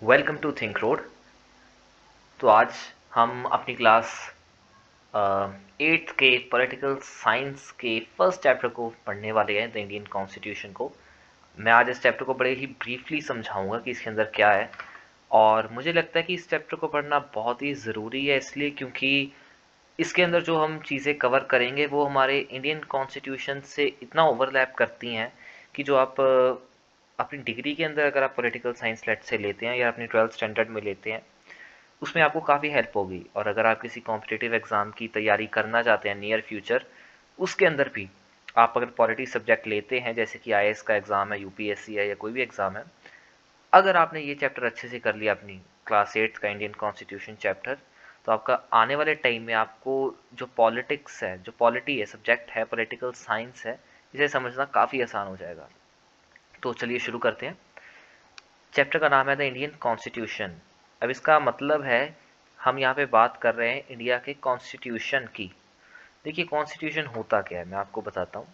Welcome to think road. तो आज हम अपनी क्लास एट्थ के पॉलिटिकल साइंस के फर्स्ट चैप्टर को पढ़ने वाले हैं, द इंडियन कॉन्स्टिट्यूशन को। मैं आज इस चैप्टर को बड़े ही ब्रीफली समझाऊंगा कि इसके अंदर क्या है। और मुझे लगता है कि इस चैप्टर को पढ़ना बहुत ही ज़रूरी है, इसलिए क्योंकि इसके अंदर जो हम चीज़ें कवर करेंगे वो हमारे इंडियन कॉन्स्टिट्यूशन से इतना ओवरलैप करती हैं कि जो आप अपनी डिग्री के अंदर अगर आप पॉलिटिकल साइंस लेट से लेते हैं या अपनी ट्वेल्थ स्टैंडर्ड में लेते हैं, उसमें आपको काफ़ी हेल्प होगी। और अगर आप किसी कॉम्पिटिटिव एग्ज़ाम की तैयारी करना चाहते हैं नियर फ्यूचर, उसके अंदर भी आप अगर पॉलिटी सब्जेक्ट लेते हैं, जैसे कि आईएएस का एग्ज़ाम है, यूपीएससी है, या कोई भी एग्ज़ाम है, अगर आपने ये चैप्टर अच्छे से कर लिया अपनी क्लास एट्थ का इंडियन कॉन्स्टिट्यूशन चैप्टर, तो आपका आने वाले टाइम में आपको जो पॉलिटिक्स है, जो पॉलिटी है, सब्जेक्ट है, पॉलिटिकल साइंस है, इसे समझना काफ़ी आसान हो जाएगा। तो चलिए शुरू करते हैं। चैप्टर का नाम है द इंडियन कॉन्स्टिट्यूशन। अब इसका मतलब है, हम यहाँ पे बात कर रहे हैं इंडिया के कॉन्स्टिट्यूशन की। देखिए कॉन्स्टिट्यूशन होता क्या है, मैं आपको बताता हूँ।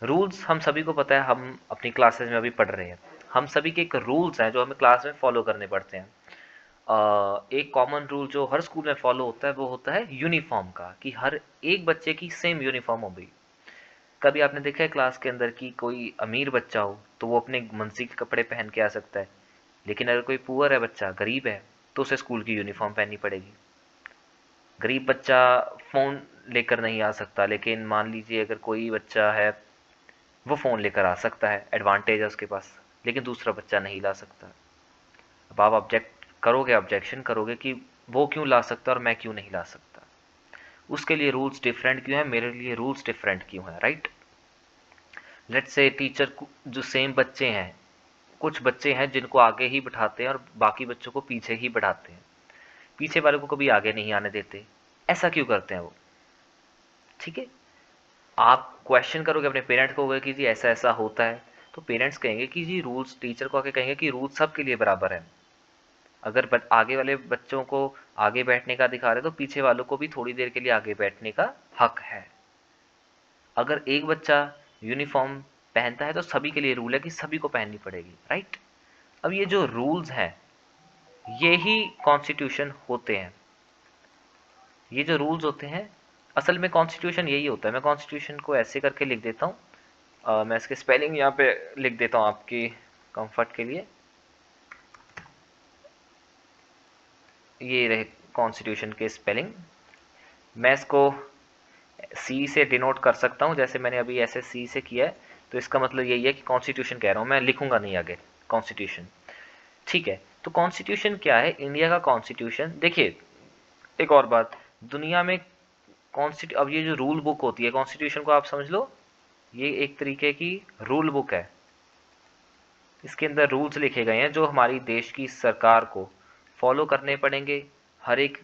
रूल्स हम सभी को पता है, हम अपनी क्लासेस में अभी पढ़ रहे हैं। हम सभी के एक रूल्स हैं जो हमें क्लास में फॉलो करने पड़ते हैं। एक कॉमन रूल जो हर स्कूल में फॉलो होता है वो होता है यूनिफॉर्म का, कि हर एक बच्चे की सेम यूनिफॉर्म हो गई। कभी आपने देखा है क्लास के अंदर कि कोई अमीर बच्चा हो तो वो अपने मर्जी के कपड़े पहन के आ सकता है, लेकिन अगर कोई पुअर है, बच्चा गरीब है, तो उसे स्कूल की यूनिफॉर्म पहननी पड़ेगी। गरीब बच्चा फ़ोन लेकर नहीं आ सकता, लेकिन मान लीजिए अगर कोई बच्चा है वो फ़ोन लेकर आ सकता है, एडवांटेज है उसके पास, लेकिन दूसरा बच्चा नहीं ला सकता। अब आप ऑब्जेक्ट करोगे, ऑब्जेक्शन करोगे कि वो क्यों ला सकता है और मैं क्यों नहीं ला सकता। उसके लिए रूल्स डिफरेंट क्यों है, मेरे लिए रूल्स डिफरेंट क्यों है, राइट। लेट्स से टीचर जो सेम बच्चे हैं, कुछ बच्चे हैं जिनको आगे ही बिठाते हैं और बाकी बच्चों को पीछे ही बढ़ाते हैं, पीछे वाले को कभी आगे नहीं आने देते। ऐसा क्यों करते हैं वो? ठीक है, आप क्वेश्चन करोगे अपने पेरेंट्स को, होगा कि जी ऐसा ऐसा होता है, तो पेरेंट्स कहेंगे कि जी रूल्स, टीचर को आके कहेंगे कि रूल्स सबके लिए बराबर है। अगर आगे वाले बच्चों को आगे बैठने का अधिकार है, तो पीछे वालों को भी थोड़ी देर के लिए आगे बैठने का हक है। अगर एक बच्चा यूनिफॉर्म पहनता है तो सभी के लिए रूल है कि सभी को पहननी पड़ेगी, राइट। अब ये जो रूल्स हैं, ये ही कॉन्स्टिट्यूशन होते हैं। ये जो रूल्स होते हैं, असल में कॉन्स्टिट्यूशन यही होता है। मैं कॉन्स्टिट्यूशन को ऐसे करके लिख देता हूँ, मैं इसके स्पेलिंग यहाँ पे लिख देता हूँ आपकी कंफर्ट के लिए। ये रहे कॉन्स्टिट्यूशन के स्पेलिंग। मैं इसको सी से डिनोट कर सकता हूँ, जैसे मैंने अभी ऐसे सी से किया है। तो इसका मतलब यही है कि कॉन्स्टिट्यूशन कह रहा हूँ, मैं लिखूंगा नहीं आगे, कॉन्स्टिट्यूशन। ठीक है, तो कॉन्स्टिट्यूशन क्या है, इंडिया का कॉन्स्टिट्यूशन। देखिए एक और बात, दुनिया में अब ये जो रूल बुक होती है, कॉन्स्टिट्यूशन को आप समझ लो ये एक तरीके की रूल बुक है। इसके अंदर रूल्स लिखे गए हैं जो हमारी देश की सरकार को फॉलो करने पड़ेंगे, हर एक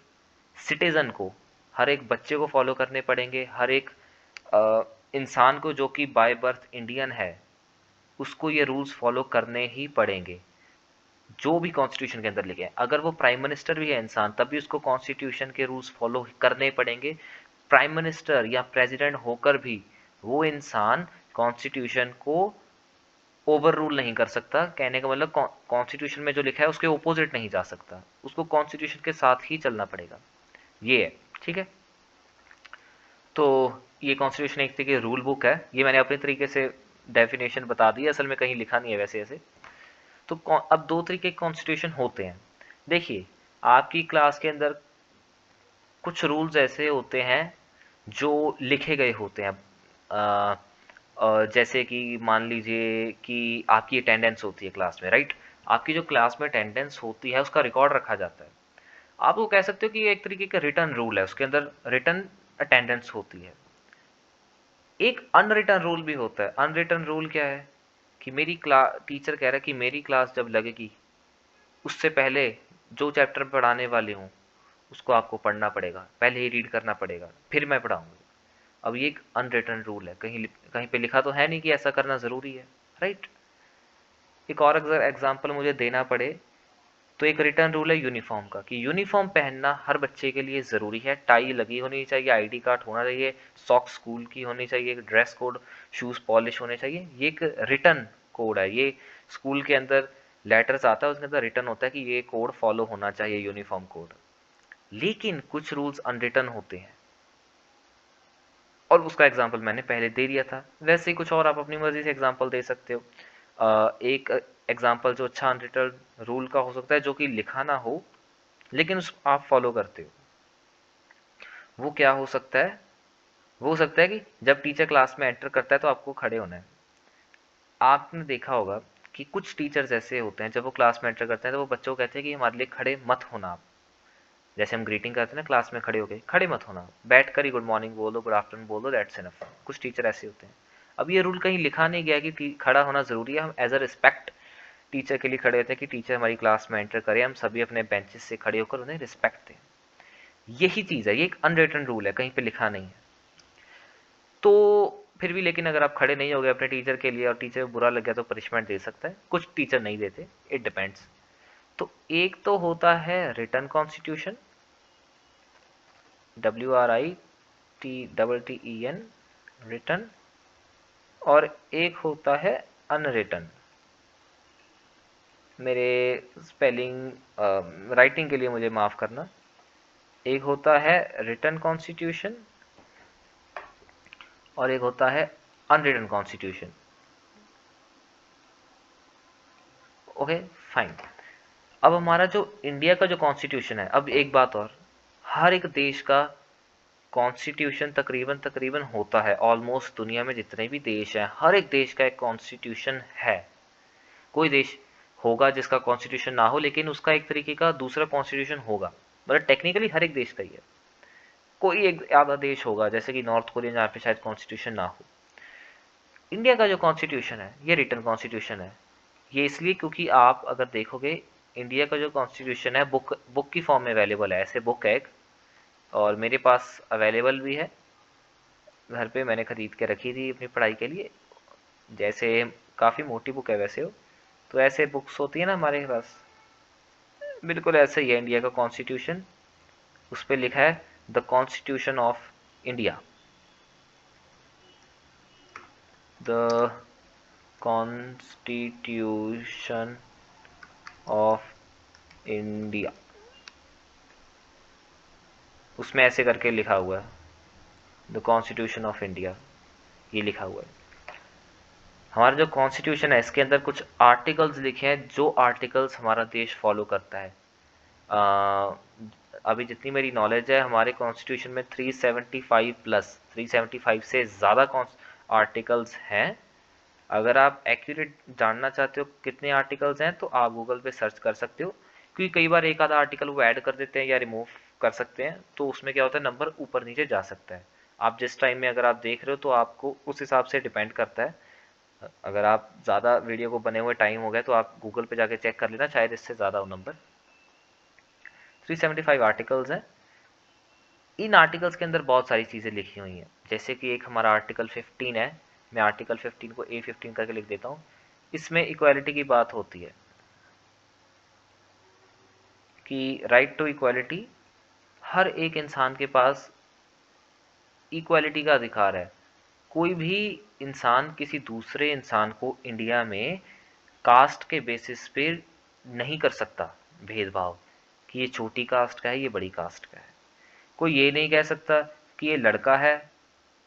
सिटीज़न को, हर एक बच्चे को फॉलो करने पड़ेंगे, हर एक इंसान को जो कि बाय बर्थ इंडियन है, उसको ये रूल्स फॉलो करने ही पड़ेंगे, जो भी कॉन्स्टिट्यूशन के अंदर लिखे हैं। अगर वो प्राइम मिनिस्टर भी है इंसान, तब भी उसको कॉन्स्टिट्यूशन के रूल्स फॉलो करने पड़ेंगे। प्राइम मिनिस्टर या प्रेसिडेंट होकर भी वो इंसान कॉन्स्टिट्यूशन को ओवर रूल नहीं कर सकता। कहने का मतलब कॉन्स्टिट्यूशन में जो लिखा है उसके ओपोजिट नहीं जा सकता, उसको कॉन्स्टिट्यूशन के साथ ही चलना पड़ेगा। ये है, ठीक है। तो ये कॉन्स्टिट्यूशन एक तरीके रूल बुक है, ये मैंने अपने तरीके से डेफिनेशन बता दी, असल में कहीं लिखा नहीं है वैसे ऐसे। तो अब दो तरीके के कॉन्स्टिट्यूशन होते हैं। देखिए आपकी क्लास के अंदर कुछ रूल्स ऐसे होते हैं जो लिखे गए होते हैं। अ, जैसे कि मान लीजिए कि आपकी अटेंडेंस होती है क्लास में, राइट। आपकी जो क्लास में अटेंडेंस होती है उसका रिकॉर्ड रखा जाता है। आप वो कह सकते हो कि ये एक तरीके का रिटर्न रूल है, उसके अंदर रिटर्न अटेंडेंस होती है। एक अनरिटन रूल भी होता है। अनरिटन रूल क्या है कि मेरी क्लास, टीचर कह रहा है कि मेरी क्लास जब लगेगी उससे पहले जो चैप्टर पढ़ाने वाले हूँ उसको आपको पढ़ना पड़ेगा, पहले ही रीड करना पड़ेगा, फिर मैं पढ़ाऊंगा। अब ये एक अनरिटन रूल है, कहीं कहीं पे लिखा तो है नहीं कि ऐसा करना ज़रूरी है, राइट। एक और अगर एग्जांपल मुझे देना पड़े, तो एक रिटर्न रूल है यूनिफॉर्म का, कि यूनिफॉर्म पहनना हर बच्चे के लिए ज़रूरी है। टाई लगी होनी चाहिए, आईडी कार्ड होना चाहिए, सॉक्स स्कूल की होनी चाहिए, ड्रेस कोड, शूज़ पॉलिश होने चाहिए। ये एक रिटर्न कोड है, ये स्कूल के अंदर लेटर्स आता है, उसके अंदर रिटर्न होता है कि ये कोड फॉलो होना चाहिए, यूनिफॉर्म कोड। लेकिन कुछ रूल्स अनरिटन होते हैं, और उसका एग्जाम्पल मैंने पहले दे दिया था। वैसे ही कुछ और आप अपनी मर्जी से एग्जाम्पल दे सकते हो। एक एग्जाम्पल जो अच्छा अनरिटन रूल का हो सकता है, जो कि लिखा ना हो लेकिन उस आप फॉलो करते हो, वो क्या हो सकता है? वो हो सकता है कि जब टीचर क्लास में एंटर करता है तो आपको खड़े होना है। आपने देखा होगा कि कुछ टीचर्स ऐसे होते हैं, जब वो क्लास में एंटर करते हैं तो वो बच्चों को कहते हैं कि हमारे लिए खड़े मत होना आप। जैसे हम ग्रीटिंग करते हैं ना क्लास में, खड़े होके खड़े मत होना, बैठ कर ही गुड मॉर्निंग बोलो, गुड आफ्टरनून बोलो, दैट्स इनफ। कुछ टीचर ऐसे होते हैं। अब ये रूल कहीं लिखा नहीं गया कि खड़ा होना ज़रूरी है। हम एज अ रिस्पेक्ट टीचर के लिए खड़े होते हैं कि टीचर हमारी क्लास में एंटर करें, हम सभी अपने बेंचेस से खड़े होकर उन्हें रिस्पेक्ट दें। यही चीज़ है, ये एक अनरिटन रूल है, कहीं पे लिखा नहीं है। तो फिर भी लेकिन अगर आप खड़े नहीं हो गए अपने टीचर के लिए और टीचर को बुरा लग गया तो पनिशमेंट दे सकता है, कुछ टीचर नहीं देते, इट डिपेंड्स। तो एक तो होता है रिटन कॉन्स्टिट्यूशन, WRITEN, रिटन, और एक होता है अनरिटन। मेरे स्पेलिंग राइटिंग के लिए मुझे माफ़ करना। एक होता है रिटन कॉन्स्टिट्यूशन और एक होता है अनरिटन कॉन्स्टिट्यूशन। Okay fine. अब हमारा जो इंडिया का जो कॉन्स्टिट्यूशन है, अब एक बात और, हर एक देश का कॉन्स्टिट्यूशन तकरीबन तकरीबन होता है, ऑलमोस्ट दुनिया में जितने भी देश हैं हर एक देश का एक कॉन्स्टिट्यूशन है। कोई देश होगा जिसका कॉन्स्टिट्यूशन ना हो, लेकिन उसका एक तरीके का दूसरा कॉन्स्टिट्यूशन होगा, मतलब टेक्निकली हर एक देश का ही है। कोई एक आधा देश होगा जैसे कि नॉर्थ कोरिया, जहाँ पे शायद कॉन्स्टिट्यूशन ना हो। इंडिया का जो कॉन्स्टिट्यूशन है ये रिटन कॉन्स्टिट्यूशन है। ये इसलिए क्योंकि आप अगर देखोगे, इंडिया का जो कॉन्स्टिट्यूशन है बुक की फॉर्म में अवेलेबल है, ऐसे बुक है एक, और मेरे पास अवेलेबल भी है घर पे, मैंने ख़रीद के रखी थी अपनी पढ़ाई के लिए। जैसे काफ़ी मोटी बुक है वैसे वो, तो ऐसे बुक्स होती है ना हमारे पास, बिल्कुल ऐसे ही है इंडिया का कॉन्स्टिट्यूशन। उस पर लिखा है the constitution of India, the constitution of India, उसमें ऐसे करके लिखा हुआ है द कॉन्स्टिट्यूशन ऑफ इंडिया, ये लिखा हुआ है। हमारा जो कॉन्स्टिट्यूशन है इसके अंदर कुछ आर्टिकल्स लिखे हैं, जो आर्टिकल्स हमारा देश फॉलो करता है। अभी जितनी मेरी नॉलेज है, हमारे कॉन्स्टिट्यूशन में 375 से ज़्यादा आर्टिकल्स हैं। अगर आप एक्यूरेट जानना चाहते हो कितने आर्टिकल्स हैं तो आप गूगल पे सर्च कर सकते हो, क्योंकि कई बार एक आधा आर्टिकल वो ऐड कर देते हैं या रिमूव कर सकते हैं, तो उसमें क्या होता है नंबर ऊपर नीचे जा सकता है। आप जिस टाइम में अगर आप देख रहे हो तो आपको उस हिसाब से डिपेंड करता है। अगर आप ज़्यादा वीडियो को बने हुए टाइम हो गया तो आप गूगल पे जाके चेक कर लेना, शायद इससे ज़्यादा हो नंबर। 375 आर्टिकल्स हैं। इन आर्टिकल्स के अंदर बहुत सारी चीज़ें लिखी हुई हैं, जैसे कि एक हमारा आर्टिकल 15 है। मैं आर्टिकल 15 को A15 करके लिख देता हूँ। इसमें इक्वालिटी की बात होती है कि राइट टू इक्वालिटी, हर एक इंसान के पास इक्वालिटी का अधिकार है। कोई भी इंसान किसी दूसरे इंसान को इंडिया में कास्ट के बेसिस पे नहीं कर सकता भेदभाव, कि ये छोटी कास्ट का है, ये बड़ी कास्ट का है। कोई ये नहीं कह सकता कि ये लड़का है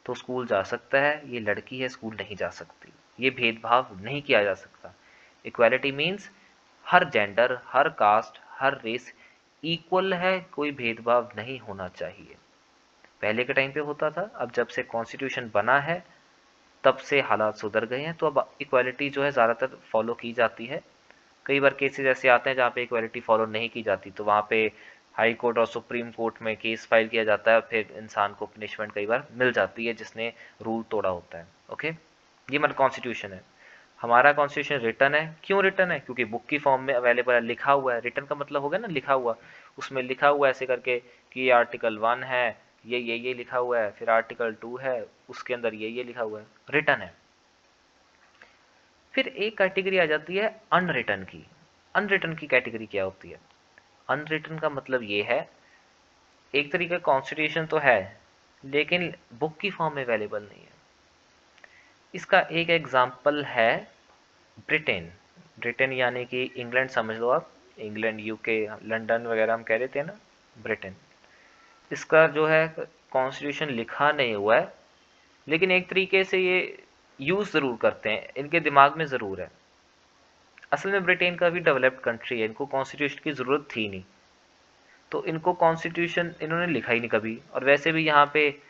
तो स्कूल जा सकता है, ये लड़की है स्कूल नहीं जा सकती। ये भेदभाव नहीं किया जा सकता। इक्वालिटी मीन्स हर जेंडर, हर कास्ट, हर रेस इक्वल है, कोई भेदभाव नहीं होना चाहिए। पहले के टाइम पे होता था, अब जब से कॉन्स्टिट्यूशन बना है तब से हालात सुधर गए हैं, तो अब इक्वालिटी जो है ज़्यादातर फॉलो की जाती है। कई बार केसेस ऐसे आते हैं जहाँ पे इक्वालिटी फॉलो नहीं की जाती, तो वहाँ पे हाई कोर्ट और सुप्रीम कोर्ट में केस फाइल किया जाता है, फिर इंसान को पनिशमेंट कई बार मिल जाती है जिसने रूल तोड़ा होता है। ओके, ये हमारा कॉन्स्टिट्यूशन है। हमारा कॉन्स्टिट्यूशन रिटन है। क्यों रिटन है? क्योंकि बुक की फॉर्म में अवेलेबल है, लिखा हुआ है। रिटन का मतलब हो गया ना लिखा हुआ, उसमें लिखा हुआ है ऐसे करके कि ये आर्टिकल 1 है, ये लिखा हुआ है, फिर आर्टिकल 2 है, उसके अंदर ये लिखा हुआ है, रिटन है। फिर एक कैटेगरी आ जाती है अनरिटन की। अनरिटन की कैटेगरी क्या होती है? अनरिटन का मतलब ये है, एक तरीके का कॉन्स्टिट्यूशन तो है लेकिन बुक की फॉर्म में अवेलेबल नहीं है। इसका एक एग्जाम्पल है ब्रिटेन। ब्रिटेन यानी कि इंग्लैंड समझ लो आप, इंग्लैंड, यूके, लंदन वगैरह हम कह देते हैं ना, ब्रिटेन। इसका जो है कॉन्स्टिट्यूशन लिखा नहीं हुआ है, लेकिन एक तरीके से ये यूज़ ज़रूर करते हैं, इनके दिमाग में ज़रूर है। असल में ब्रिटेन का भी डेवलप्ड कंट्री है, इनको कॉन्स्टिट्यूशन की ज़रूरत थी नहीं, तो इनको कॉन्स्टिट्यूशन इन्होंने लिखा ही नहीं कभी। और वैसे भी यहाँ पे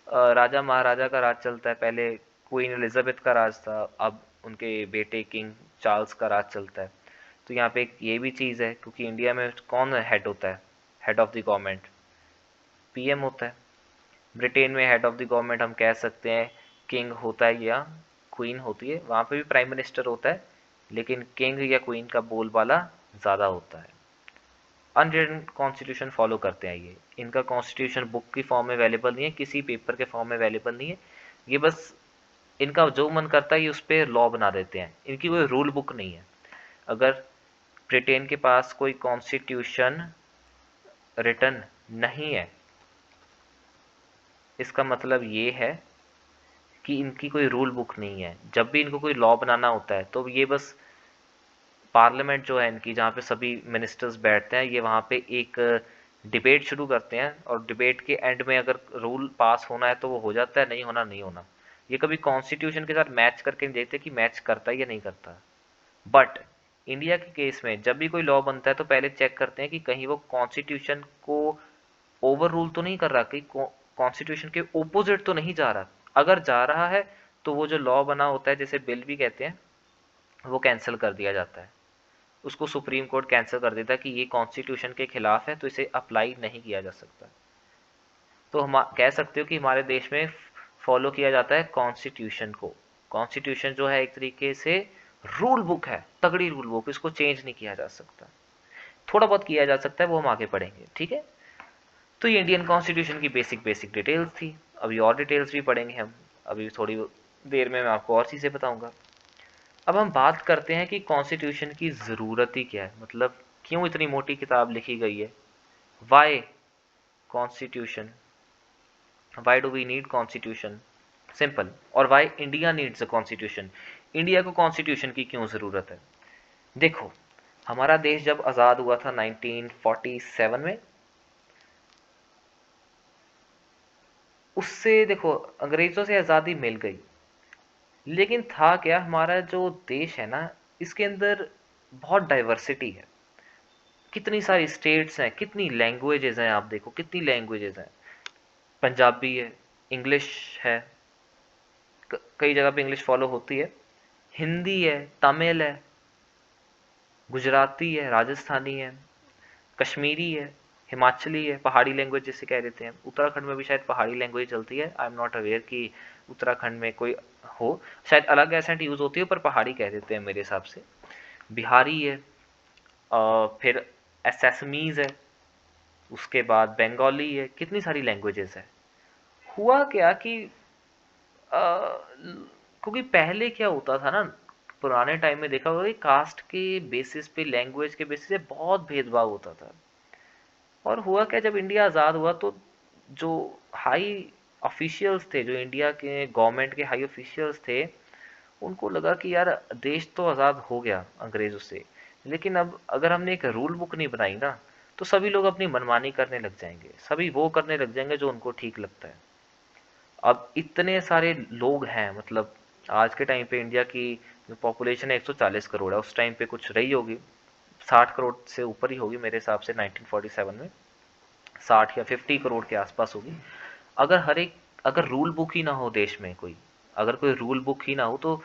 राजा महाराजा का राज चलता है, पहले क्वीन एलिजाबेथ का राज था, अब उनके बेटे किंग चार्ल्स का राज चलता है। तो यहाँ पे एक ये भी चीज़ है, क्योंकि इंडिया में कौन हेड होता है, head of the government PM होता है। ब्रिटेन में हेड ऑफ द गवर्नमेंट हम कह सकते हैं किंग होता है या क्वीन होती है, वहाँ पे भी प्राइम मिनिस्टर होता है, लेकिन किंग या क्वीन का बोलबाला ज़्यादा होता है। अनरिटन कॉन्स्टिट्यूशन फॉलो करते हैं ये, इनका कॉन्स्टिट्यूशन बुक की फॉर्म में अवेलेबल नहीं है, किसी पेपर के फॉर्म में अवेलेबल नहीं है, ये बस इनका जो मन करता है ये उस पर लॉ बना देते हैं, इनकी कोई रूल बुक नहीं है। अगर ब्रिटेन के पास कोई कॉन्स्टिट्यूशन रिटन नहीं है, इसका मतलब ये है कि इनकी कोई रूल बुक नहीं है। जब भी इनको कोई लॉ बनाना होता है तो ये बस पार्लियामेंट जो है इनकी, जहाँ पे सभी मिनिस्टर्स बैठते हैं, ये वहाँ पे एक डिबेट शुरू करते हैं, और डिबेट के एंड में अगर रूल पास होना है तो वो हो जाता है, नहीं होना नहीं होना। ये कभी कॉन्स्टिट्यूशन के साथ मैच करके नहीं देखते कि मैच करता है या नहीं करता। बट इंडिया के केस में जब भी कोई लॉ बनता है तो पहले चेक करते हैं कि कहीं वो कॉन्स्टिट्यूशन को ओवर रूल तो नहीं कर रहा, कि कॉन्स्टिट्यूशन के ओपोजिट तो नहीं जा रहा। अगर जा रहा है तो वो जो लॉ बना होता है, जैसे बिल भी कहते हैं, वो कैंसिल कर दिया जाता है, उसको सुप्रीम कोर्ट कैंसिल कर देता है कि ये कॉन्स्टिट्यूशन के खिलाफ है, तो इसे अप्लाई नहीं किया जा सकता। तो हम कह सकते हो कि हमारे देश में फॉलो किया जाता है कॉन्स्टिट्यूशन को। कॉन्स्टिट्यूशन जो है एक तरीके से रूल बुक है, तगड़ी रूल बुक, इसको चेंज नहीं किया जा सकता। थोड़ा बहुत किया जा सकता है, वो हम आगे पढ़ेंगे, ठीक है। तो ये इंडियन कॉन्स्टिट्यूशन की बेसिक बेसिक डिटेल्स थी। अभी और डिटेल्स भी पढ़ेंगे हम, अभी थोड़ी देर में मैं आपको और चीज़ें बताऊंगा। अब हम बात करते हैं कि कॉन्स्टिट्यूशन की ज़रूरत ही क्या है, मतलब क्यों इतनी मोटी किताब लिखी गई है। Why constitution, why do we need constitution, simple. और why India needs a constitution, India को कॉन्स्टिट्यूशन की क्यों ज़रूरत है। देखो, हमारा देश जब आज़ाद हुआ था 1947 में, उससे देखो अंग्रेज़ों से आज़ादी मिल गई, लेकिन था क्या, हमारा जो देश है ना, इसके अंदर बहुत डाइवर्सिटी है, कितनी सारी स्टेट्स हैं, कितनी लैंग्वेजेस हैं, आप देखो कितनी लैंग्वेजेस हैं। पंजाबी है, इंग्लिश है, कई जगह पे इंग्लिश फॉलो होती है, हिंदी है, तमिल है, गुजराती है, राजस्थानी है, कश्मीरी है, हिमाचली है, पहाड़ी लैंग्वेज जिसे कह देते हैं। उत्तराखंड में भी शायद पहाड़ी लैंग्वेज चलती है, आई एम नॉट अवेयर कि उत्तराखंड में कोई हो, शायद अलग एसेंट यूज़ होती है, पर पहाड़ी कह देते हैं मेरे हिसाब से। बिहारी है, फिर असमीज़ है, उसके बाद बंगाली है, कितनी सारी लैंग्वेजेस है। हुआ क्या कि क्योंकि पहले क्या होता था ना, पुराने टाइम में देखा होगा कि कास्ट के बेसिस पे, लैंग्वेज के बेसिस पे बहुत भेदभाव होता था। और हुआ क्या, जब इंडिया आज़ाद हुआ तो जो हाई ऑफिशियल्स थे, जो इंडिया के गवर्नमेंट के हाई ऑफिशियल्स थे, उनको लगा कि यार देश तो आज़ाद हो गया अंग्रेज़ों से, लेकिन अब अगर हमने एक रूल बुक नहीं बनाई ना, तो सभी लोग अपनी मनमानी करने लग जाएंगे, सभी वो करने लग जाएंगे जो उनको ठीक लगता है। अब इतने सारे लोग हैं, मतलब आज के टाइम पे इंडिया की जो पॉपुलेशन है 140 करोड़ है, उस टाइम पे कुछ रही होगी 60 करोड़ से ऊपर ही होगी मेरे हिसाब से, 1947 में 60 या 50 करोड़ के आसपास होगी। अगर हर एक, अगर रूल बुक ही ना हो देश में कोई, अगर कोई रूल बुक ही ना हो तो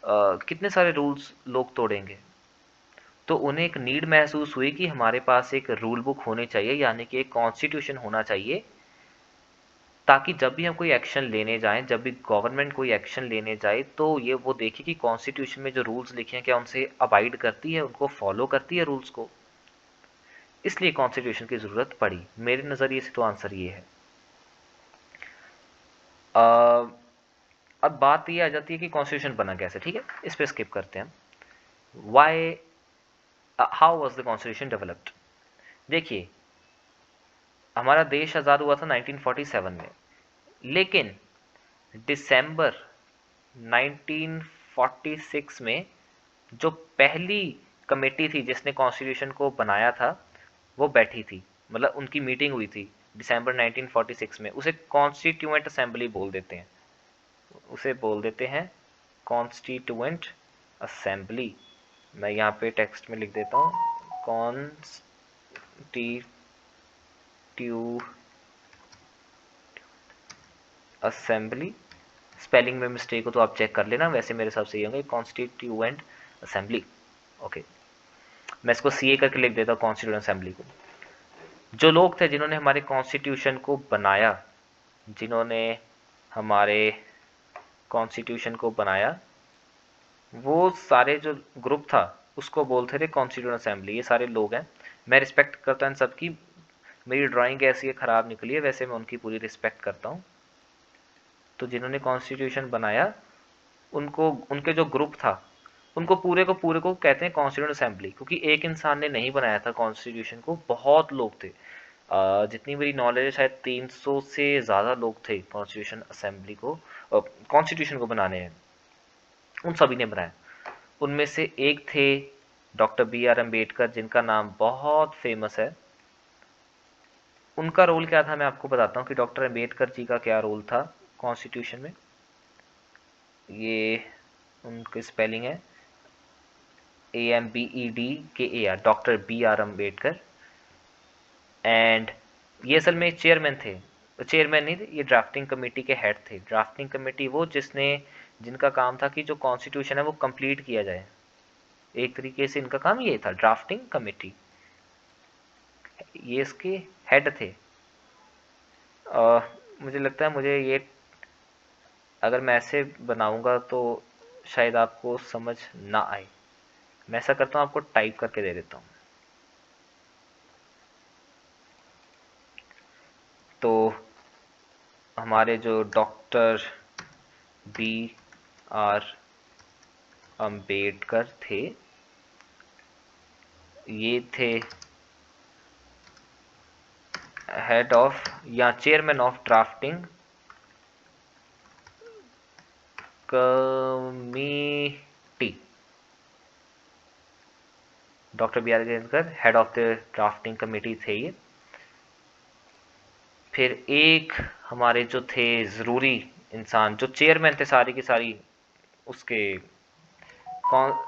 कितने सारे रूल्स लोग तोड़ेंगे। तो उन्हें एक नीड महसूस हुई कि हमारे पास एक रूल बुक होनी चाहिए, यानी कि एक कॉन्स्टिट्यूशन होना चाहिए, ताकि जब भी हम कोई एक्शन लेने जाएं, जब भी गवर्नमेंट कोई एक्शन लेने जाए, तो ये वो देखे कि कॉन्स्टिट्यूशन में जो रूल्स लिखे हैं क्या उनसे अबाइड करती है, उनको फॉलो करती है रूल्स को। इसलिए कॉन्स्टिट्यूशन की ज़रूरत पड़ी, मेरे नज़रिए से तो आंसर ये है। अब बात ये आ जाती है कि कॉन्स्टिट्यूशन बना कैसे, ठीक है, इस पर स्किप करते हैं। Why, how was the constitution developed. देखिए, हमारा देश आज़ाद हुआ था 1947 में, लेकिन दिसंबर 1946 में जो पहली कमेटी थी जिसने कॉन्स्टिट्यूशन को बनाया था वो बैठी थी, मतलब उनकी मीटिंग हुई थी दिसंबर 1946 में। उसे कॉन्स्टिट्यूएंट असेंबली बोल देते हैं, उसे बोल देते हैं कॉन्स्टिट्यूएंट असेंबली। मैं यहाँ पे टेक्स्ट में लिख देता हूँ, कॉन्स्टिट्यू असेंबली। स्पेलिंग में मिस्टेक हो तो आप चेक कर लेना, वैसे मेरे हिसाब से ये होंगे कॉन्स्टिट्यूएंट असेंबली। ओके, मैं इसको सीए करके लिख देता हूँ कॉन्स्टिट्यूएंट असेंबली को। जो लोग थे जिन्होंने हमारे कॉन्स्टिट्यूशन को बनाया, जिन्होंने हमारे कॉन्स्टिट्यूशन को बनाया, वो सारे जो ग्रुप था उसको बोलते थे कॉन्स्टिट्यूएंट असेंबली। ये सारे लोग हैं, मैं रिस्पेक्ट करता हूँ इन सबकी। मेरी ड्राइंग ऐसी है ख़राब निकली है, वैसे मैं उनकी पूरी रिस्पेक्ट करता हूँ। तो जिन्होंने कॉन्स्टिट्यूशन बनाया, उनको, उनके जो ग्रुप था, उनको पूरे को कहते हैं कॉन्स्टिट्यूएंट असेंबली, क्योंकि एक इंसान ने नहीं बनाया था कॉन्स्टिट्यूशन को, बहुत लोग थे। जितनी मेरी नॉलेज है शायद 300 से ज़्यादा लोग थे कॉन्स्टिट्यूशन असेंबली को, कॉन्स्टिट्यूशन को बनाने में, उन सभी ने बनाया। उनमें से एक थे डॉक्टर बी आर अम्बेडकर, जिनका नाम बहुत फेमस है। उनका रोल क्या था मैं आपको बताता हूँ कि डॉक्टर अम्बेडकर जी का क्या रोल था कॉन्स्टिट्यूशन में। ये उनकी स्पेलिंग है AMBEDKAR, doctor B R Ambedkar. And ये असल में चेयरमैन थे, चेयरमैन नहीं थे, ये ड्राफ्टिंग कमेटी के हेड थे। ड्राफ्टिंग कमेटी वो जिनका काम था कि जो कॉन्स्टिट्यूशन है वो कंप्लीट किया जाए। एक तरीके से इनका काम ये था, ड्राफ्टिंग कमेटी, ये इसके हेड थे। मुझे लगता है मुझे ये, अगर मैं ऐसे बनाऊंगा तो शायद आपको समझ ना आए। मैं ऐसा करता हूँ, आपको टाइप करके दे देता हूँ। तो हमारे जो डॉक्टर बी आर अम्बेडकर थे, ये थे हेड ऑफ या chairman of drafting committee. Doctor B R Ambedkar head of the drafting committee थे ये। फिर एक हमारे जो थे ज़रूरी इंसान, जो चेयरमैन थे सारी की सारी उसके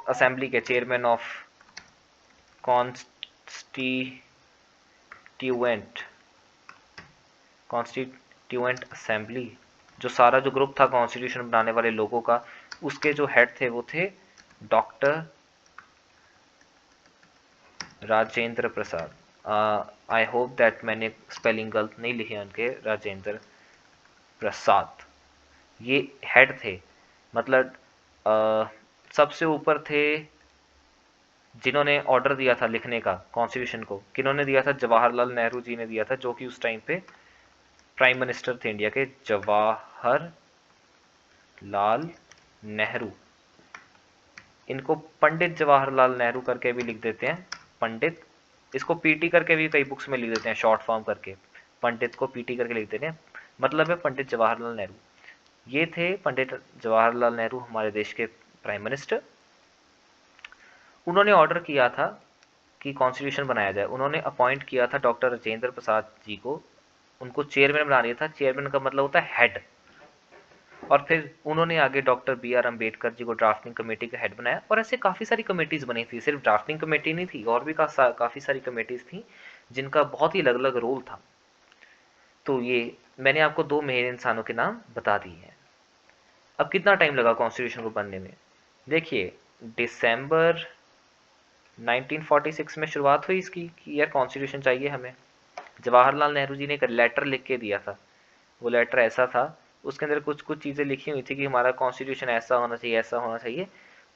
असेंबली के, चेयरमैन ऑफ कॉन्स्टिट्यूएंट असेंबली, जो सारा जो ग्रुप था कॉन्स्टिट्यूशन बनाने वाले लोगों का, उसके जो हेड थे वो थे doctor Rajendra Prasad. I hope that मैंने स्पेलिंग गलत नहीं लिखी है उनके, राजेंद्र प्रसाद ये हेड थे। मतलब सबसे ऊपर थे जिन्होंने ऑर्डर दिया था लिखने का कॉन्स्टिट्यूशन को। किन्होंने दिया था? जवाहरलाल नेहरू जी ने दिया था, जो कि उस टाइम पे प्राइम मिनिस्टर थे इंडिया के, जवाहरलाल नेहरू। इनको पंडित जवाहरलाल नेहरू करके भी लिख देते हैं, पंडित। इसको पीटी करके भी कई बुक्स में लिख देते हैं, शॉर्ट फॉर्म करके। पंडित को पीटी करके लिख देते हैं, मतलब है पंडित जवाहरलाल नेहरू। ये थे पंडित जवाहरलाल नेहरू, हमारे देश के प्राइम मिनिस्टर। उन्होंने ऑर्डर किया था कि कॉन्स्टिट्यूशन बनाया जाए। उन्होंने अपॉइंट किया था डॉक्टर राजेंद्र प्रसाद जी को, उनको चेयरमैन बना दिया था। चेयरमैन का मतलब होता है हेड। और फिर उन्होंने आगे doctor B R Ambedkar ji को ड्राफ्टिंग कमेटी का हेड बनाया। और ऐसे काफ़ी सारी कमेटीज़ बनी थी, सिर्फ ड्राफ्टिंग कमेटी नहीं थी, और भी काफ़ी सारी कमेटीज़ थी जिनका बहुत ही अलग अलग रोल था। तो ये मैंने आपको दो मेन इंसानों के नाम बता दिए हैं। अब कितना टाइम लगा कॉन्स्टिट्यूशन को बनने में? देखिए, दिसंबर 1946 में शुरुआत हुई इसकी कि यार कॉन्स्टिट्यूशन चाहिए हमें। जवाहरलाल नेहरू जी ने एक लेटर लिख के दिया था। वो लेटर ऐसा था, उसके अंदर कुछ कुछ चीज़ें लिखी हुई थी कि हमारा कॉन्स्टिट्यूशन ऐसा होना चाहिए, ऐसा होना चाहिए।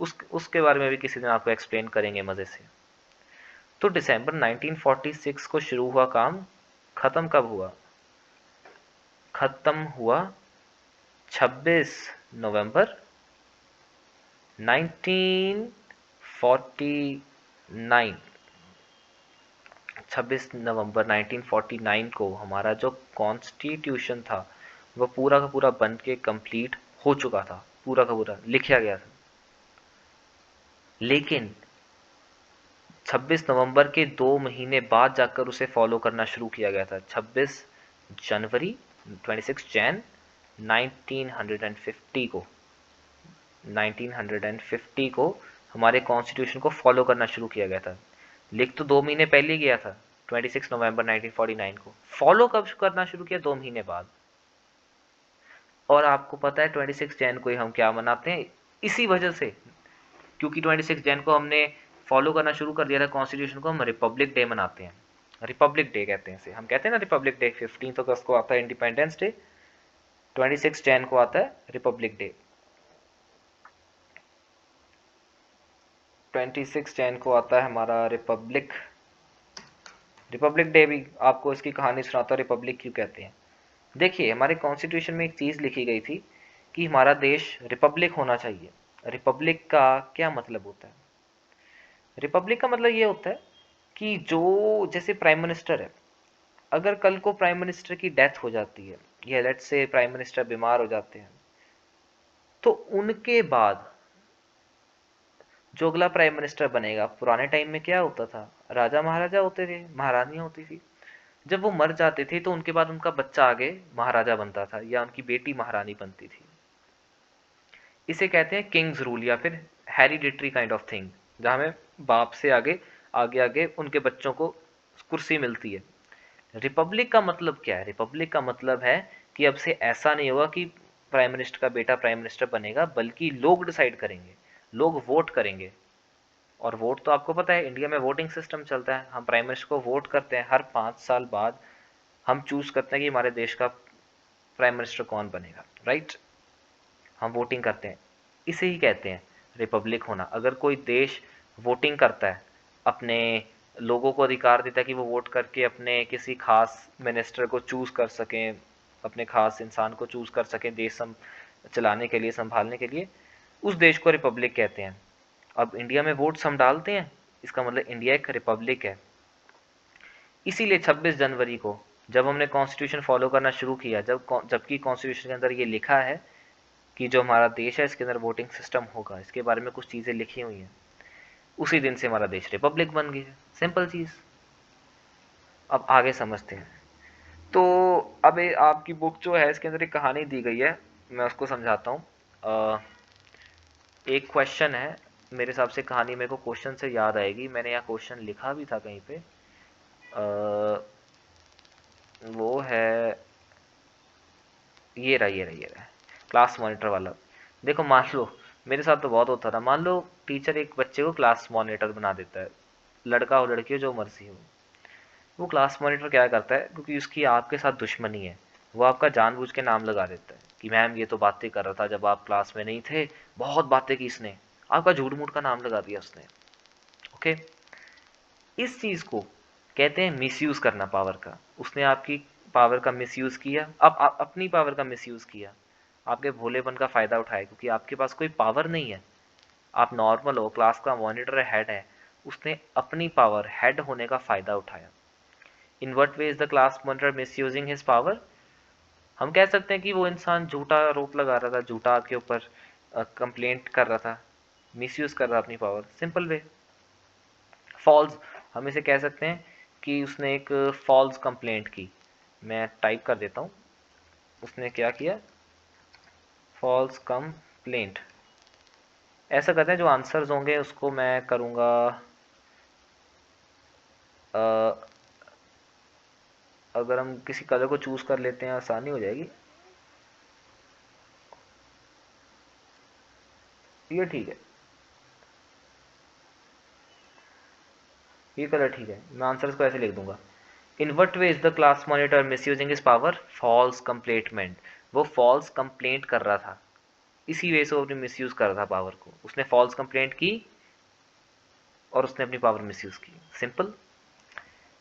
उसके बारे में भी किसी दिन आपको एक्सप्लेन करेंगे मज़े से। तो दिसंबर 1946 को शुरू हुआ काम, ख़त्म कब हुआ? ख़त्म हुआ 26 नवंबर 1949। 26 नवंबर 1949 को हमारा जो कॉन्स्टिट्यूशन था वो पूरा का पूरा बन के कंप्लीट हो चुका था, पूरा का पूरा लिखा गया था। लेकिन 26 नवंबर के 2 महीने बाद जाकर उसे फॉलो करना शुरू किया गया था। 26 जनवरी 26 जैन 1950 को हमारे कॉन्स्टिट्यूशन को फॉलो करना शुरू किया गया था। लिख तो 2 महीने पहले ही गया था, 26 नवंबर 1949 को। फॉलो कब करना शुरू किया? 2 महीने बाद। और आपको पता है 26 जैन को ही हम क्या मनाते हैं? इसी वजह से, क्योंकि 26 जैन को हमने फॉलो करना शुरू कर दिया था कॉन्स्टिट्यूशन को, हम रिपब्लिक डे मनाते हैं। रिपब्लिक डे कहते हैं इसे, हम कहते हैं ना रिपब्लिक डे। 15 अगस्त को आता है इंडिपेंडेंस डे, 26 जैन को आता है रिपब्लिक डे। 26 जैन को आता है हमारा रिपब्लिक डे। भी आपको इसकी कहानी सुनाता हूँ, रिपब्लिक क्यों कहते हैं। देखिए, हमारे कॉन्स्टिट्यूशन में एक चीज़ लिखी गई थी कि हमारा देश रिपब्लिक होना चाहिए। रिपब्लिक का क्या मतलब होता है? रिपब्लिक का मतलब ये होता है कि जो, जैसे प्राइम मिनिस्टर है, अगर कल को प्राइम मिनिस्टर की डेथ हो जाती है, या लेट्स से प्राइम मिनिस्टर बीमार हो जाते हैं, तो उनके बाद जो अगला प्राइम मिनिस्टर बनेगा, पुराने टाइम में क्या होता था, राजा महाराजा होते थे, महारानी होती थी। जब वो मर जाते थे तो उनके बाद उनका बच्चा आगे महाराजा बनता था, या उनकी बेटी महारानी बनती थी। इसे कहते हैं किंग्स रूल, या फिर हेरिडिटरी काइंड ऑफ थिंग, जहाँ में बाप से आगे आगे आगे उनके बच्चों को कुर्सी मिलती है। रिपब्लिक का मतलब क्या है? रिपब्लिक का मतलब है कि अब से ऐसा नहीं होगा कि प्राइम मिनिस्टर का बेटा प्राइम मिनिस्टर बनेगा, बल्कि लोग डिसाइड करेंगे, लोग वोट करेंगे। और वोट तो आपको पता है, इंडिया में वोटिंग सिस्टम चलता है। हम प्राइम मिनिस्टर को वोट करते हैं, हर 5 साल बाद हम चूज करते हैं कि हमारे देश का प्राइम मिनिस्टर कौन बनेगा, राइट? हम वोटिंग करते हैं, इसे ही कहते हैं रिपब्लिक होना। अगर कोई देश वोटिंग करता है, अपने लोगों को अधिकार देता है कि वो वोट करके अपने किसी खास मिनिस्टर को चूज कर सकें, अपने खास इंसान को चूज कर सकें देश चलाने के लिए, संभालने के लिए, उस देश को रिपब्लिक कहते हैं। अब इंडिया में वोट्स हम डालते हैं, इसका मतलब इंडिया एक रिपब्लिक है। इसीलिए 26 जनवरी को जब हमने कॉन्स्टिट्यूशन फॉलो करना शुरू किया, जबकि कॉन्स्टिट्यूशन के अंदर ये लिखा है कि जो हमारा देश है इसके अंदर वोटिंग सिस्टम होगा, इसके बारे में कुछ चीज़ें लिखी हुई हैं, उसी दिन से हमारा देश रिपब्लिक बन गया। सिंपल चीज़। अब आगे समझते हैं। तो अब आपकी बुक जो है इसके अंदर एक कहानी दी गई है, मैं उसको समझाता हूँ। एक क्वेश्चन है, मेरे हिसाब से कहानी मेरे को क्वेश्चन से याद आएगी, मैंने यहाँ क्वेश्चन लिखा भी था कहीं पे। वो है, ये रहा क्लास मॉनिटर वाला। देखो, मान लो, मेरे साथ तो बहुत होता था, मान लो टीचर एक बच्चे को क्लास मॉनिटर बना देता है, लड़का हो लड़की हो जो मर्जी हो। वो क्लास मॉनिटर क्या करता है, क्योंकि उसकी आपके साथ दुश्मनी है, वो आपका जानबूझ के नाम लगा देता है कि मैम ये तो बातें कर रहा था जब आप क्लास में नहीं थे, बहुत बातें की इसने, आपका झूठ मूठ का नाम लगा दिया उसने। ओके, इस चीज़ को कहते हैं मिसयूज़ करना पावर का। उसने आपकी पावर का मिसयूज़ किया, अब अपनी पावर का मिसयूज़ किया, आपके भोलेपन का फ़ायदा उठाया, क्योंकि आपके पास कोई पावर नहीं है, आप नॉर्मल हो, क्लास का मॉनिटर हेड है, उसने अपनी पावर, हेड होने का फ़ायदा उठाया। इन what way is the class monitor miss using his power? हम कह सकते हैं कि वो इंसान झूठा आरोप लगा रहा था, झूठा आपके ऊपर कंप्लेंट कर रहा था, मिसयूज़ कर रहा था अपनी पावर। Simple way. फॉल्स, हम इसे कह सकते हैं कि उसने एक फॉल्स कंप्लेंट की। मैं टाइप कर देता हूँ, उसने क्या किया, फॉल्स कंप्लेंट। ऐसा करते हैं, जो आंसर्स होंगे उसको मैं करूँगा, अगर हम किसी कलर को चूज़ कर लेते हैं आसानी हो जाएगी। ये ठीक है, ये कलर ठीक है, मैं आंसर्स को ऐसे लिख दूंगा। In what way is the class monitor misusing his power? False कंप्लेंटमेंट। वो फॉल्स कंप्लेंट कर रहा था, इसी वजह से वो अपनी मिस यूज़ कर रहा था पावर को। उसने फॉल्स कंप्लेंट की और उसने अपनी पावर मिस यूज़ की। Simple.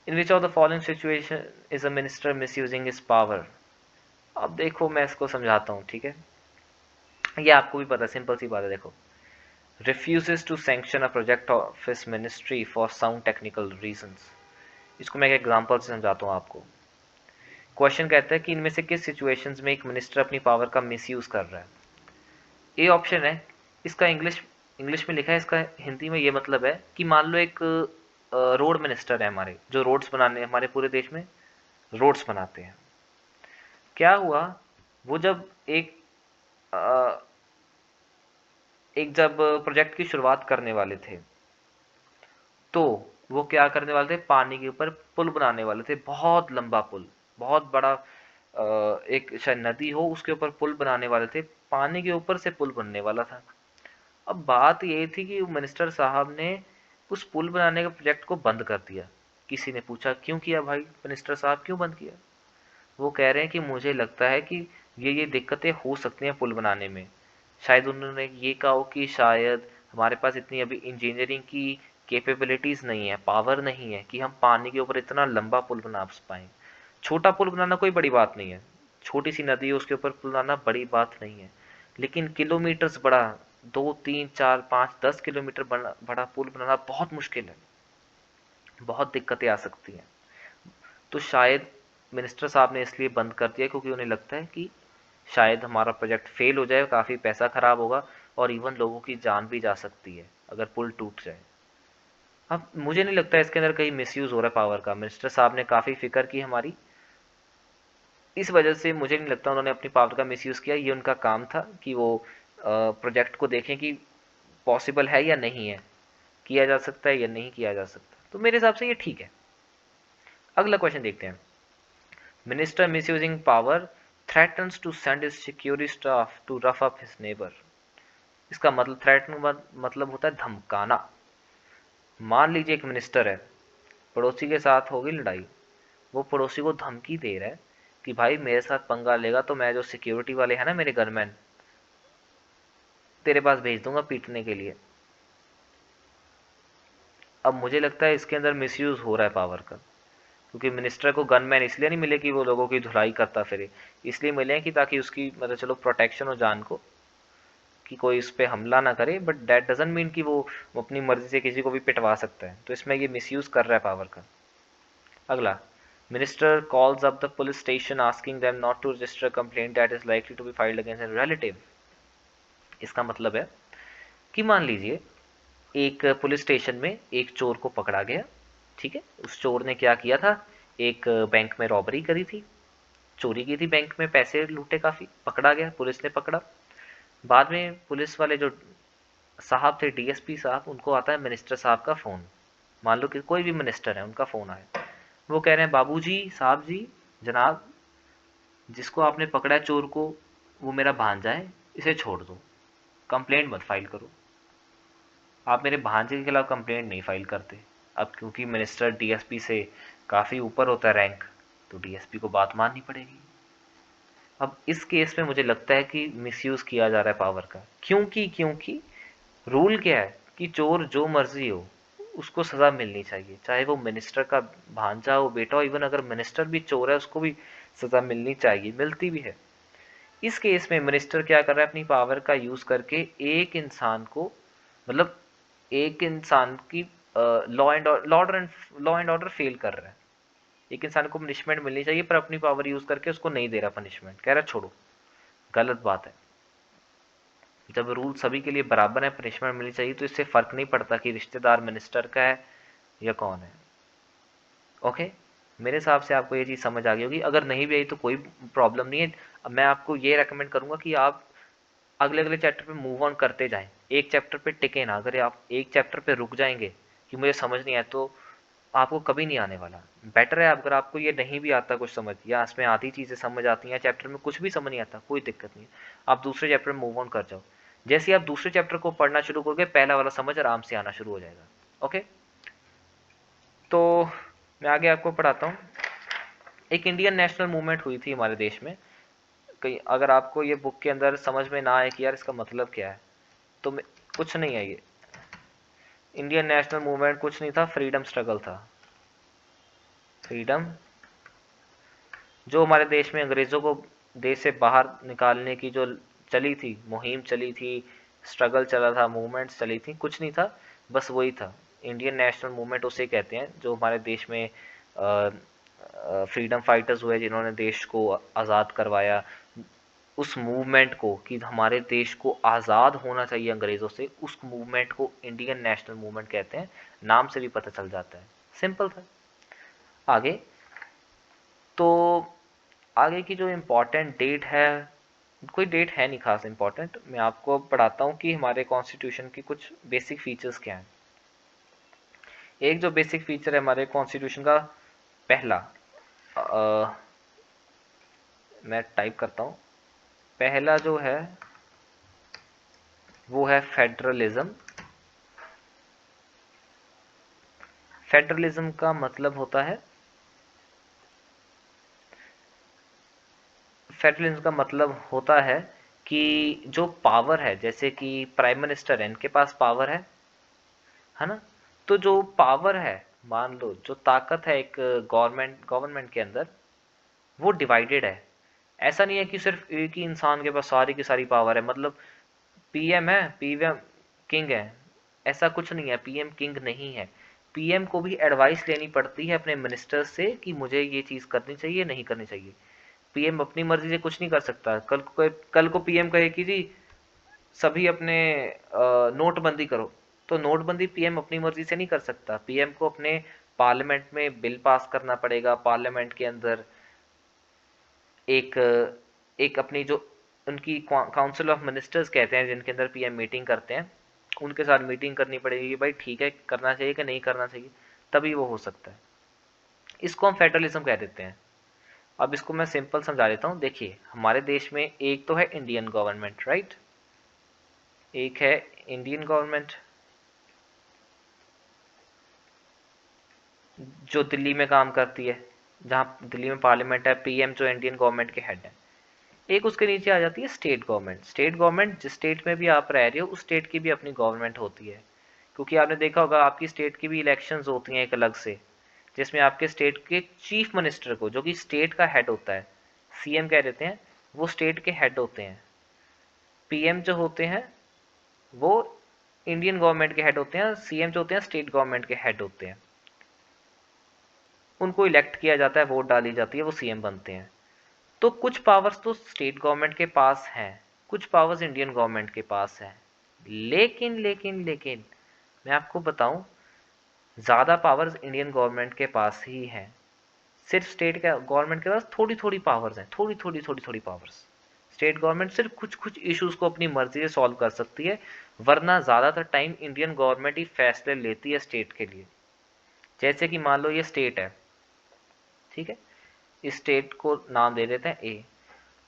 In which of the following situation is a minister miss using his power? अब देखो, मैं इसको समझाता हूँ, ठीक है, ये आपको भी पता है, सिंपल सी बात है। देखो, refuses to sanction a project of his ministry for sound technical reasons। इसको मैं एक एग्जांपल से समझाता हूँ आपको। क्वेश्चन कहता है कि इनमें से किस सिचुएशंस में एक मिनिस्टर अपनी पावर का मिसयूज कर रहा है? ए ऑप्शन है, इसका इंग्लिश इंग्लिश में लिखा है, इसका हिंदी में ये मतलब है कि मान लो एक रोड मिनिस्टर है हमारे, जो रोड्स बनाने हमारे पूरे देश में रोड्स बनाते हैं। क्या हुआ, वो जब अ, एक जब प्रोजेक्ट की शुरुआत करने वाले थे, तो वो क्या करने वाले थे, पानी के ऊपर पुल बनाने वाले थे, बहुत लंबा पुल, बहुत बड़ा, एक शायद नदी हो उसके ऊपर पुल बनाने वाले थे, पानी के ऊपर से पुल बनने वाला था। अब बात ये थी कि मिनिस्टर साहब ने उस पुल बनाने के प्रोजेक्ट को बंद कर दिया। किसी ने पूछा क्यों किया भाई, मिनिस्टर साहब क्यों बंद किया? वो कह रहे हैं कि मुझे लगता है कि ये दिक्कतें हो सकती हैं पुल बनाने में। शायद उन्होंने ये कहा हो कि शायद हमारे पास इतनी अभी इंजीनियरिंग की कैपेबिलिटीज़ नहीं है, पावर नहीं है कि हम पानी के ऊपर इतना लंबा पुल बना पाएँ। छोटा पुल बनाना कोई बड़ी बात नहीं है, छोटी सी नदी है उसके ऊपर पुल बनाना बड़ी बात नहीं है, लेकिन किलोमीटर्स बड़ा, 2 3 4 5 10 किलोमीटर बड़ा पुल बनाना बहुत मुश्किल है, बहुत दिक्कतें आ सकती हैं। तो शायद मिनिस्टर साहब ने इसलिए बंद कर दिया क्योंकि उन्हें लगता है कि शायद हमारा प्रोजेक्ट फेल हो जाए, काफ़ी पैसा खराब होगा और इवन लोगों की जान भी जा सकती है अगर पुल टूट जाए। अब मुझे नहीं लगता इसके अंदर कहीं मिसयूज़ हो रहा है पावर का, मिनिस्टर साहब ने काफ़ी फिक्र की हमारी, इस वजह से मुझे नहीं लगता उन्होंने अपनी पावर का मिसयूज़ किया। ये उनका काम था कि वो प्रोजेक्ट को देखें कि पॉसिबल है या नहीं है, किया जा सकता है या नहीं किया जा सकता। तो मेरे हिसाब से ये ठीक है। अगला क्वेश्चन देखते हैं। Minister misusing power threatens to send his security staff to rough up his neighbour. इसका मतलब थ्रेटन मतलब होता है धमकाना। मान लीजिए एक मिनिस्टर है, पड़ोसी के साथ होगी लड़ाई, वो पड़ोसी को धमकी दे रहा है कि भाई मेरे साथ पंगा लेगा तो मैं जो सिक्योरिटी वाले हैं ना मेरे गनमैन, तेरे पास भेज दूंगा पीटने के लिए। अब मुझे लगता है इसके अंदर मिसयूज़ हो रहा है पावर का, क्योंकि मिनिस्टर को गनमैन इसलिए नहीं मिले कि वो लोगों की धुलाई करता फिरे, इसलिए मिले हैं कि ताकि उसकी मतलब चलो प्रोटेक्शन हो जान को, कि कोई उस पर हमला ना करे, बट दैट डजंट मीन कि वो अपनी मर्जी से किसी को भी पिटवा सकता है। तो इसमें ये मिसयूज़ कर रहा है पावर का। अगला, minister calls up the police station asking them not to register complaint that is likely to be filed against an relative. इसका मतलब है कि मान लीजिए एक पुलिस स्टेशन में एक चोर को पकड़ा गया, ठीक है, उस चोर ने क्या किया था, एक बैंक में रॉबरी करी थी, चोरी की थी, बैंक में पैसे लूटे काफ़ी, पकड़ा गया, पुलिस ने पकड़ा। बाद में पुलिस वाले जो साहब थे, डीएसपी साहब, उनको आता है मिनिस्टर साहब का फ़ोन, मान लो कि कोई भी मिनिस्टर है उनका फ़ोन आया, वो कह रहे हैं बाबूजी, साहब जी, जनाब, जिसको आपने पकड़ा है चोर को, वो मेरा भांजा है, इसे छोड़ दो, कंप्लेंट मत फाइल करो। आप मेरे भांजे के खिलाफ कंप्लेंट नहीं फाइल करते। अब क्योंकि मिनिस्टर डीएसपी से काफ़ी ऊपर होता है रैंक, तो डीएसपी को बात माननी पड़ेगी। अब इस केस में मुझे लगता है कि मिसयूज़ किया जा रहा है पावर का, क्योंकि रूल क्या है कि चोर जो मर्जी हो उसको सज़ा मिलनी चाहिए, चाहे वो मिनिस्टर का भांजा हो, बेटा हो, इवन अगर मिनिस्टर भी चोर है उसको भी सज़ा मिलनी चाहिए, मिलती भी है। इस केस में मिनिस्टर क्या कर रहा है, अपनी पावर का यूज़ करके एक इंसान को, मतलब एक इंसान की लॉ एंड ऑर्डर फेल कर रहा है, एक इंसान को पनिशमेंट मिलनी चाहिए पर अपनी पावर यूज़ करके उसको नहीं दे रहा पनिशमेंट, कह रहा छोड़ो, गलत बात है। जब रूल सभी के लिए बराबर है, पनिशमेंट मिलनी चाहिए, तो इससे फ़र्क नहीं पड़ता कि रिश्तेदार मिनिस्टर का है या कौन है। ओके, मेरे हिसाब से आपको ये चीज़ समझ आ गई होगी, अगर नहीं भी आई तो कोई प्रॉब्लम नहीं है। अब मैं आपको ये रेकमेंड करूँगा कि आप अगले अगले चैप्टर पे मूव ऑन करते जाएं, एक चैप्टर पे टिके ना। अगर आप एक चैप्टर पे रुक जाएंगे कि मुझे समझ नहीं आया, तो आपको कभी नहीं आने वाला। बेटर है अगर आपको ये नहीं भी आता कुछ समझ, या इसमें आधी चीज़ें समझ आती हैं, चैप्टर में कुछ भी समझ नहीं आता, कोई दिक्कत नहीं, आप दूसरे चैप्टर में मूव ऑन कर जाओ। जैसे ही आप दूसरे चैप्टर को पढ़ना शुरू करोगे, पहला वाला समझ आराम से आना शुरू हो जाएगा। ओके, तो मैं आगे आपको पढ़ाता हूँ। एक इंडियन नेशनल मूवमेंट हुई थी हमारे देश में। कहीं अगर आपको ये बुक के अंदर समझ में ना आए कि यार इसका मतलब क्या है, तो कुछ नहीं है, ये इंडियन नेशनल मूवमेंट कुछ नहीं था, फ्रीडम स्ट्रगल था। फ्रीडम, जो हमारे देश में अंग्रेज़ों को देश से बाहर निकालने की जो चली थी, मुहिम चली थी, स्ट्रगल चला था, मूवमेंट्स चली थी, कुछ नहीं था, बस वही था। इंडियन नेशनल मूवमेंट उसे कहते हैं, जो हमारे देश में फ्रीडम फाइटर्स हुए जिन्होंने देश को आज़ाद करवाया। उस मूवमेंट को कि हमारे देश को आज़ाद होना चाहिए अंग्रेज़ों से, उस मूवमेंट को इंडियन नेशनल मूवमेंट कहते हैं। नाम से भी पता चल जाता है, सिंपल था। आगे तो आगे की जो इम्पोर्टेंट डेट है, कोई डेट है नहीं खास इम्पोर्टेंट, मैं आपको पढ़ाता हूँ कि हमारे कॉन्स्टिट्यूशन की कुछ बेसिक फीचर्स क्या हैं। एक जो बेसिक फीचर है हमारे कॉन्स्टिट्यूशन का, पहला मैं टाइप करता हूँ, पहला जो है वो है फेडरलिज्म। फेडरलिज्म का मतलब होता है, फेडरलिज्म का मतलब होता है कि जो पावर है, जैसे कि प्राइम मिनिस्टर है, इनके पास पावर है ना, तो जो पावर है, मान लो जो ताकत है एक गवर्नमेंट गवर्नमेंट के अंदर, वो डिवाइडेड है। ऐसा नहीं है कि सिर्फ एक ही इंसान के पास सारी की सारी पावर है, मतलब पीएम है, पीएम किंग है, ऐसा कुछ नहीं है, पीएम किंग नहीं है। पीएम को भी एडवाइस लेनी पड़ती है अपने मिनिस्टर से कि मुझे ये चीज़ करनी चाहिए, नहीं करनी चाहिए। पीएम अपनी मर्जी से कुछ नहीं कर सकता। कल को पीएम कहे कि जी सभी अपने नोटबंदी करो, तो नोटबंदी पीएम अपनी मर्जी से नहीं कर सकता। पीएम को अपने पार्लियामेंट में बिल पास करना पड़ेगा, पार्लियामेंट के अंदर एक एक अपनी जो उनकी काउंसिल ऑफ मिनिस्टर्स कहते हैं, जिनके अंदर पीएम मीटिंग करते हैं, उनके साथ मीटिंग करनी पड़ेगी कि भाई ठीक है करना चाहिए कि नहीं करना चाहिए, तभी वो हो सकता है। इसको हम फेडरलिज्म कह देते हैं। अब इसको मैं सिंपल समझा देता हूँ। देखिए हमारे देश में एक तो है इंडियन गवर्नमेंट, राइट, एक है इंडियन गवर्नमेंट जो दिल्ली में काम करती है, जहाँ दिल्ली में पार्लियामेंट है, पीएम जो इंडियन गवर्नमेंट के हेड है। एक उसके नीचे आ जाती है स्टेट गवर्नमेंट। स्टेट गवर्नमेंट जिस स्टेट में भी आप रह रहे हो, उस स्टेट की भी अपनी गवर्नमेंट होती है। क्योंकि आपने देखा होगा आपकी स्टेट की भी इलेक्शंस होती हैं एक अलग से, जिसमें आपके स्टेट के चीफ मिनिस्टर को, जो कि स्टेट का हेड होता है, सीएम कह देते हैं, वो स्टेट के हेड होते हैं। पीएम जो होते हैं वो इंडियन गवर्नमेंट के हेड होते हैं, सीएम जो होते हैं स्टेट गवर्नमेंट के हेड होते हैं। उनको इलेक्ट किया जाता है, वोट डाली जाती है, वो सीएम बनते हैं। तो कुछ पावर्स तो स्टेट गवर्नमेंट के पास हैं, कुछ पावर्स इंडियन गवर्नमेंट के पास हैं। लेकिन मैं आपको बताऊं, ज़्यादा पावर्स इंडियन गवर्नमेंट के पास ही हैं। सिर्फ स्टेट का गवर्नमेंट के पास थोड़ी थोड़ी पावर्स हैं, थोड़ी पावर्स। स्टेट गवर्नमेंट सिर्फ कुछ कुछ इश्यूज को अपनी मर्जी से सॉल्व कर सकती है, वरना ज़्यादातर टाइम इंडियन गवर्नमेंट ही फैसले लेती है स्टेट के लिए। जैसे कि मान लो ये स्टेट है, ठीक है, इस स्टेट को नाम दे देते हैं ए।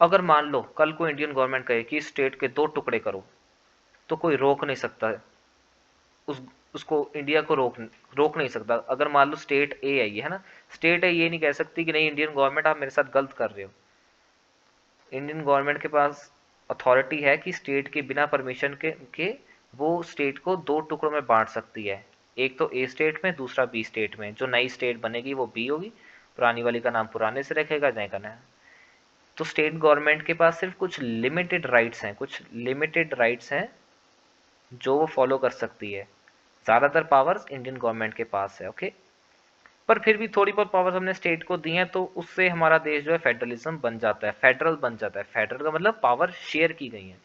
अगर मान लो कल को इंडियन गवर्नमेंट कहे कि स्टेट के 2 टुकड़े करो, तो कोई रोक नहीं सकता उस उसको, इंडिया को रोक नहीं सकता। अगर मान लो स्टेट ए है, ये है ना, स्टेट ए ये नहीं कह सकती कि नहीं इंडियन गवर्नमेंट आप मेरे साथ गलत कर रहे हो। इंडियन गवर्नमेंट के पास अथॉरिटी है कि स्टेट के बिना परमिशन के वो स्टेट को 2 टुकड़ों में बांट सकती है। एक तो ए स्टेट में, दूसरा बी स्टेट में। जो नई स्टेट बनेगी वो बी होगी, पुरानी वाली का नाम पुराने से रखेगा, नए का नया। तो स्टेट गवर्नमेंट के पास सिर्फ कुछ लिमिटेड राइट्स हैं, जो वो फॉलो कर सकती है। ज़्यादातर पावर्स इंडियन गवर्नमेंट के पास है, ओके। पर फिर भी थोड़ी बहुत पावर्स हमने स्टेट को दी हैं, तो उससे हमारा देश जो है फेडरलिज्म बन जाता है, फेडरल बन जाता है। फेडरल का मतलब पावर शेयर की गई है।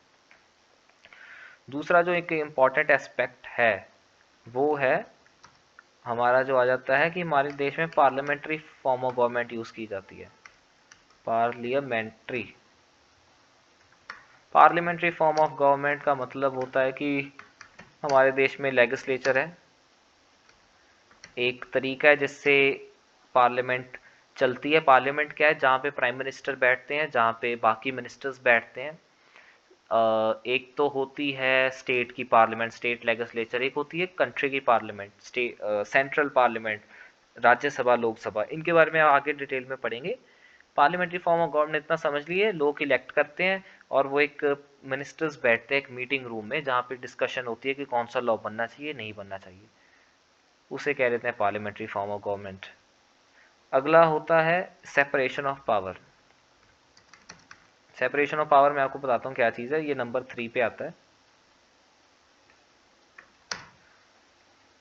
दूसरा जो एक इम्पॉर्टेंट एस्पेक्ट है वो है हमारा जो आ जाता है कि हमारे देश में parliamentary form of government use की जाती है। Parliamentary parliamentary form of government का मतलब होता है कि हमारे देश में लेजिस्लेचर है, एक तरीका है जिससे पार्लियामेंट चलती है। पार्लियामेंट क्या है, जहाँ पे प्राइम मिनिस्टर बैठते हैं, जहाँ पे बाकी मिनिस्टर्स बैठते हैं। एक तो होती है स्टेट की पार्लियामेंट, स्टेट लेजिस्लेचर, एक होती है कंट्री की parliament, state central parliament, Rajya Sabha, Lok Sabha. इनके बारे में आगे डिटेल में पढ़ेंगे। पार्लियामेंट्री फॉर्म ऑफ गवर्नमेंट इतना समझ लिए, लोग इलेक्ट करते हैं और वो एक मिनिस्टर्स बैठते हैं एक मीटिंग रूम में, जहाँ पे डिस्कशन होती है कि कौन सा लॉ बनना चाहिए, नहीं बनना चाहिए। उसे कह देते हैं पार्लियामेंट्री फॉर्म ऑफ गवर्नमेंट। अगला होता है separation of power. Separation of power मैं आपको बताता हूँ क्या चीज़ है, ये नंबर 3 पे आता है।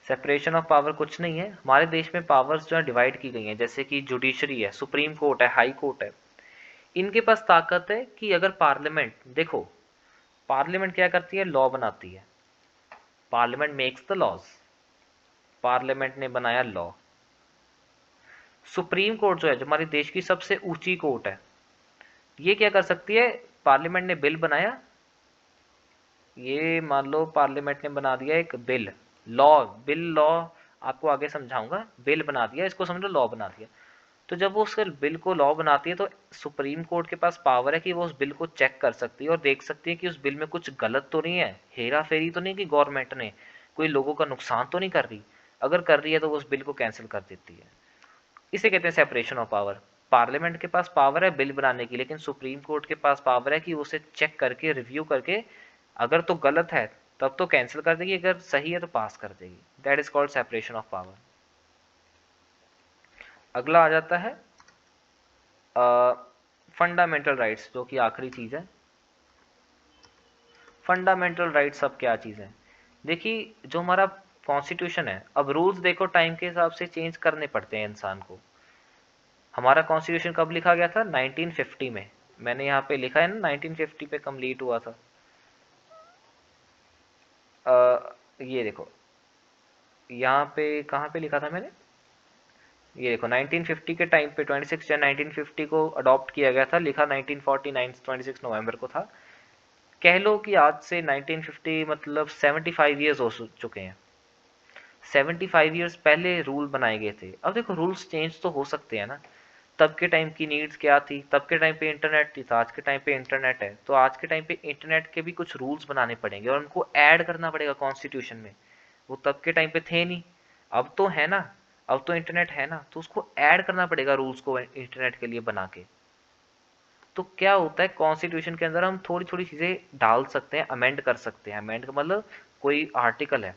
सेपरेशन ऑफ पावर कुछ नहीं है, हमारे देश में पावर्स जो है डिवाइड की गई हैं। जैसे कि जुडिशरी है, सुप्रीम कोर्ट है, हाई कोर्ट है, इनके पास ताकत है कि अगर पार्लियामेंट, देखो पार्लियामेंट क्या करती है, लॉ बनाती है, parliament makes the laws, parliament ने बनाया लॉ। सुप्रीम कोर्ट जो है, जो हमारे देश की सबसे ऊंची कोर्ट है, ये क्या कर सकती है, पार्लियामेंट ने बिल बनाया, ये मान लो पार्लियामेंट ने बना दिया एक बिल, लॉ, बिल लॉ आपको आगे समझाऊंगा, बिल बना दिया, इसको समझ लो लॉ बना दिया। तो जब वो उस बिल को लॉ बनाती है तो सुप्रीम कोर्ट के पास पावर है कि वो उस बिल को चेक कर सकती है और देख सकती है कि उस बिल में कुछ गलत तो नहीं है, हेरा फेरी तो नहीं कि गवर्नमेंट ने कोई लोगों का नुकसान तो नहीं कर रही, अगर कर रही है तो वो उस बिल को कैंसिल कर देती है। इसे कहते हैं सेपरेशन ऑफ पावर। पार्लियामेंट के पास पावर है बिल बनाने की, लेकिन सुप्रीम कोर्ट के पास पावर है कि उसे चेक करके रिव्यू करके अगर तो गलत है तब तो कैंसिल कर देगी, अगर सही है तो पास कर देगी। That is called separation of power. अगला आ जाता है फंडामेंटल राइट्स, जो कि आखिरी चीज है। फंडामेंटल राइट्स अब क्या चीज है, देखिए जो हमारा कॉन्स्टिट्यूशन है, अब रूल्स देखो टाइम के हिसाब से चेंज करने पड़ते हैं इंसान को। हमारा कॉन्स्टिट्यूशन कब लिखा गया था, 1950 में, मैंने यहाँ पे लिखा है ना 1950 पे कंप्लीट हुआ था। ये देखो यहाँ पे कहाँ पे लिखा था मैंने, ये देखो 1950 के टाइम पे 26 जन 1950 को अडॉप्ट किया गया था, लिखा 1949 26 नवंबर को था। कह लो कि आज से 1950 मतलब 75 ईयर्स हो चुके हैं। 75 ईयर्स पहले रूल बनाए गए थे। अब देखो रूल्स चेंज तो हो सकते हैं ना, तब के टाइम की नीड्स क्या थी, तब के टाइम पे इंटरनेट थी, तो आज के टाइम पे इंटरनेट है, तो आज के टाइम पे इंटरनेट के भी कुछ रूल्स बनाने पड़ेंगे और उनको ऐड करना पड़ेगा कॉन्स्टिट्यूशन में। वो तब के टाइम पे थे नहीं, अब तो है ना, अब तो इंटरनेट है ना, तो उसको ऐड करना पड़ेगा रूल्स को इंटरनेट के लिए बना के। तो क्या होता है कॉन्स्टिट्यूशन के अंदर हम थोड़ी थोड़ी चीजें डाल सकते हैं, अमेंड कर सकते हैं। अमेंड का मतलब कोई आर्टिकल है,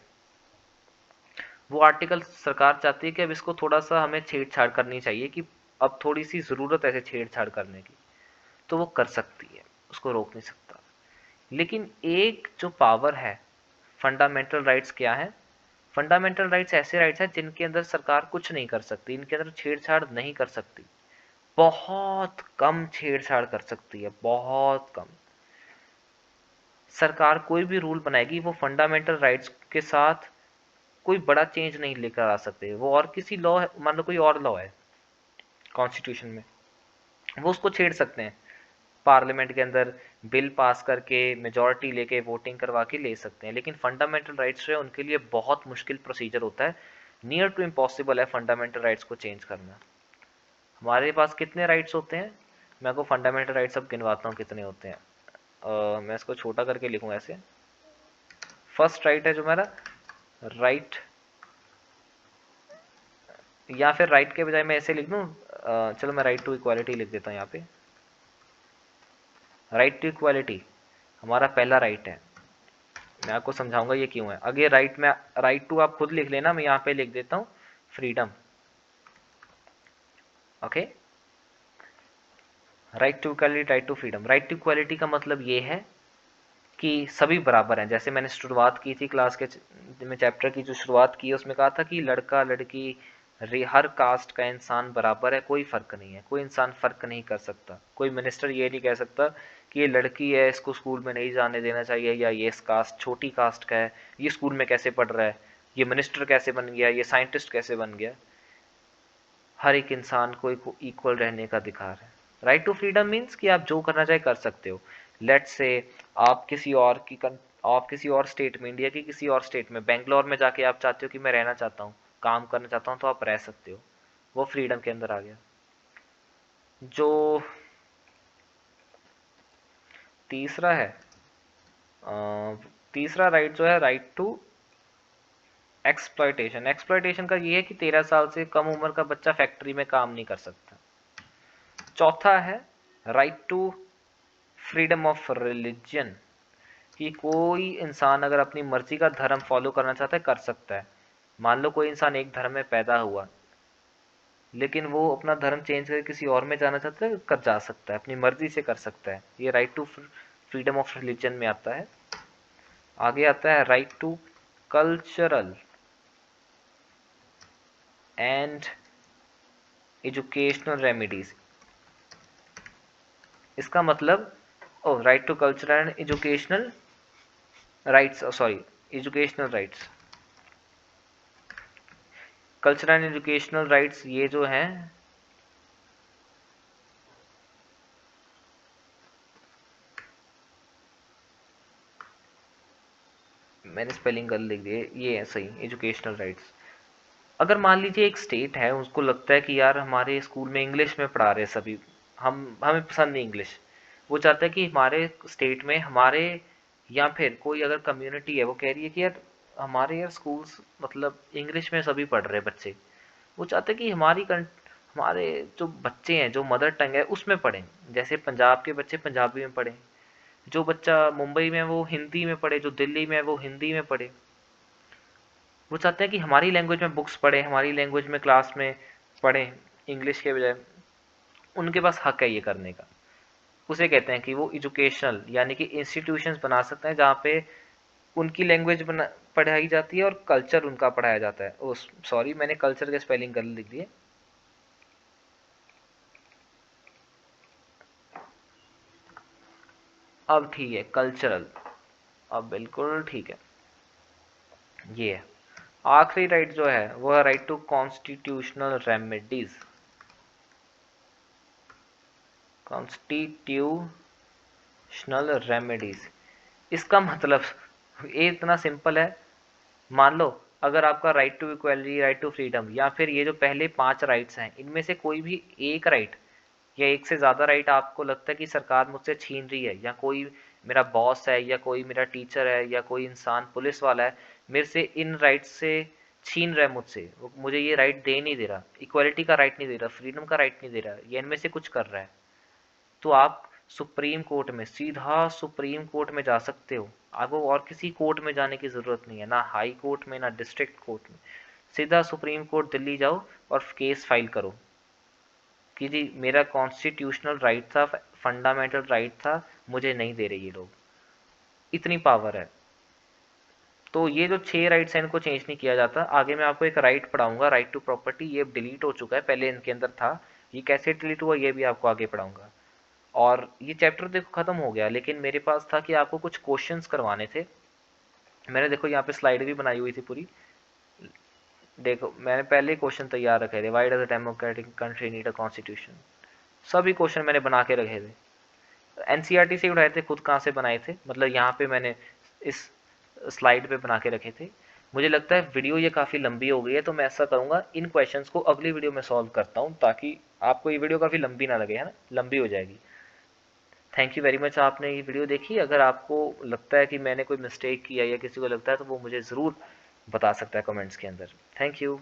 वो आर्टिकल सरकार चाहती है कि अब इसको थोड़ा सा हमें छेड़छाड़ करनी चाहिए, कि अब थोड़ी सी ज़रूरत है ऐसे छेड़छाड़ करने की, तो वो कर सकती है, उसको रोक नहीं सकता। लेकिन एक जो पावर है, फंडामेंटल राइट्स क्या है, फंडामेंटल राइट्स ऐसे राइट्स हैं जिनके अंदर सरकार कुछ नहीं कर सकती, इनके अंदर छेड़छाड़ नहीं कर सकती, बहुत कम छेड़छाड़ कर सकती है, बहुत कम। सरकार कोई भी रूल बनाएगी वो फंडामेंटल राइट्स के साथ कोई बड़ा चेंज नहीं लेकर आ सकते। वो और किसी लॉ है, मान लो कोई और लॉ है कॉन्स्टिट्यूशन में, वो उसको छेड़ सकते हैं, पार्लियामेंट के अंदर बिल पास करके मेजॉरिटी लेके वोटिंग करवा के ले सकते हैं। लेकिन फंडामेंटल राइट्स है उनके लिए बहुत मुश्किल प्रोसीजर होता है, नियर टू इम्पॉसिबल है फंडामेंटल राइट्स को चेंज करना। हमारे पास कितने राइट्स होते हैं, मैं को फंडामेंटल राइट्स अब गिनवाता हूँ कितने होते हैं। मैं इसको छोटा करके लिखूँ ऐसे। फर्स्ट राइट है जो मेरा राइट, या फिर राइट के बजाय मैं ऐसे लिख दूँ, चलो मैं राइट टू इक्वालिटी लिख देता हूँ यहाँ पे। राइट टू इक्वालिटी हमारा पहला राइट है, मैं आपको समझाऊंगा ये क्यों है। अगर राइट में राइट टू आप खुद लिख लेना, मैं यहाँ पे लिख देता हूँ freedom. Okay, right to equality, right to freedom. Right to equality का मतलब ये है कि सभी बराबर हैं। जैसे मैंने शुरुआत की थी क्लास के में, चैप्टर की जो शुरुआत की है उसमें कहा था कि लड़का लड़की हर कास्ट का इंसान बराबर है, कोई फ़र्क नहीं है, कोई इंसान फ़र्क नहीं कर सकता। कोई मिनिस्टर ये नहीं कह सकता कि ये लड़की है इसको स्कूल में नहीं जाने देना चाहिए, या ये इस कास्ट छोटी कास्ट का है ये स्कूल में कैसे पढ़ रहा है, ये मिनिस्टर कैसे बन गया, ये साइंटिस्ट कैसे बन गया। हर एक इंसान को इक्वल रहने का अधिकार है। राइट टू फ्रीडम मीन्स कि आप जो करना चाहे कर सकते हो। लेट्स से आप किसी और स्टेट में, इंडिया की किसी और स्टेट में, बेंगलोर में जाके आप चाहते हो कि मैं रहना चाहता हूँ, काम करना चाहता हूँ, तो आप रह सकते हो, वो फ्रीडम के अंदर आ गया। जो तीसरा है, तीसरा राइट जो है राइट टू एक्सप्लॉयटेशन। एक्सप्लॉयटेशन का ये है कि 13 साल से कम उम्र का बच्चा फैक्ट्री में काम नहीं कर सकता। चौथा है right to freedom of religion, कि कोई इंसान अगर अपनी मर्जी का धर्म फॉलो करना चाहता है कर सकता है। मान लो कोई इंसान एक धर्म में पैदा हुआ, लेकिन वो अपना धर्म चेंज करके किसी और में जाना चाहता है, कर जा सकता है, अपनी मर्जी से कर सकता है। ये right to freedom of religion में आता है। आगे आता है right to cultural and educational remedies. इसका मतलब right to cultural and educational rights, sorry educational rights, cultural and educational rights ये जो हैं मैंने स्पेलिंग गलत लिख दिए, ये है सही एजुकेशनल राइट्स। अगर मान लीजिए एक स्टेट है, उसको लगता है कि यार हमारे स्कूल में इंग्लिश में पढ़ा रहे हैं सभी, हमें पसंद नहीं इंग्लिश, वो चाहता है कि हमारे स्टेट में हमारे, या फिर कोई अगर कम्युनिटी है वो कह रही है कि यार हमारे यार स्कूल्स मतलब इंग्लिश में सभी पढ़ रहे हैं बच्चे, वो चाहते हैं कि हमारे जो बच्चे हैं जो मदर टंग है उसमें पढ़ें, जैसे पंजाब के बच्चे पंजाबी में पढ़ें, जो बच्चा मुंबई में है वो हिंदी में पढ़े, जो दिल्ली में है वो हिंदी में पढ़े। वो चाहते हैं कि हमारी लैंग्वेज में बुक्स पढ़ें, हमारी लैंग्वेज में क्लास में पढ़ें इंग्लिश के बजाय। उनके पास हक है ये करने का। उसे कहते हैं कि वो एजुकेशनल यानी कि इंस्टीट्यूशंस बना सकते हैं जहाँ पे उनकी लैंग्वेज बना पढ़ाई जाती है और कल्चर उनका पढ़ाया जाता है। ओ सॉरी, मैंने कल्चर के स्पेलिंग गलत लिख दिए। अब ठीक है, कल्चरल, अब बिल्कुल ठीक है। ये है आखिरी राइट जो है वो है right to constitutional remedies, constitutional remedies. इसका मतलब ये इतना सिंपल है। मान लो अगर आपका right to equality, right to freedom, या फिर ये जो पहले 5 राइट्स हैं इनमें से कोई भी एक राइट या एक से ज़्यादा राइट आपको लगता है कि सरकार मुझसे छीन रही है, या कोई मेरा बॉस है, या कोई मेरा टीचर है, या कोई इंसान पुलिस वाला है मेरे से इन राइट्स से छीन रहा है मुझसे, वो मुझे ये राइट दे नहीं दे रहा, इक्वालिटी का राइट नहीं दे रहा, फ्रीडम का राइट नहीं दे रहा, या इनमें से कुछ कर रहा है, तो आप सुप्रीम कोर्ट में, सीधा सुप्रीम कोर्ट में जा सकते हो। आपको और किसी कोर्ट में जाने की ज़रूरत नहीं है, ना हाई कोर्ट में ना डिस्ट्रिक्ट कोर्ट में। सीधा सुप्रीम कोर्ट दिल्ली जाओ और केस फाइल करो कि जी मेरा कॉन्स्टिट्यूशनल राइट था, फंडामेंटल राइट था, मुझे नहीं दे रहे ये लोग। इतनी पावर है। तो ये जो 6 राइट्स हैं इनको चेंज नहीं किया जाता। आगे मैं आपको एक राइट पढ़ाऊंगा, राइट टू प्रॉपर्टी, ये डिलीट हो चुका है, पहले इनके अंदर था। ये कैसे डिलीट हुआ ये भी आपको आगे पढ़ाऊंगा। और ये चैप्टर देखो खत्म हो गया, लेकिन मेरे पास था कि आपको कुछ क्वेश्चंस करवाने थे। मैंने देखो यहाँ पे स्लाइड भी बनाई हुई थी पूरी। देखो मैंने पहले क्वेश्चन तैयार रखे थे, why does a democratic country need a constitution. सभी क्वेश्चन मैंने बना के रखे थे, एनसीईआरटी से उठाए थे, खुद कहाँ से बनाए थे, मतलब यहाँ पे मैंने इस स्लाइड पे बना के रखे थे। मुझे लगता है वीडियो ये काफ़ी लंबी हो गई है, तो मैं ऐसा करूँगा इन क्वेश्चंस को अगली वीडियो में सॉल्व करता हूँ, ताकि आपको ये वीडियो काफ़ी लंबी ना लगे, है ना, लंबी हो जाएगी। थैंक यू वेरी मच, आपने ये वीडियो देखी। अगर आपको लगता है कि मैंने कोई मिस्टेक किया या किसी को लगता है तो वो मुझे ज़रूर बता सकता है कमेंट्स के अंदर। Thank you.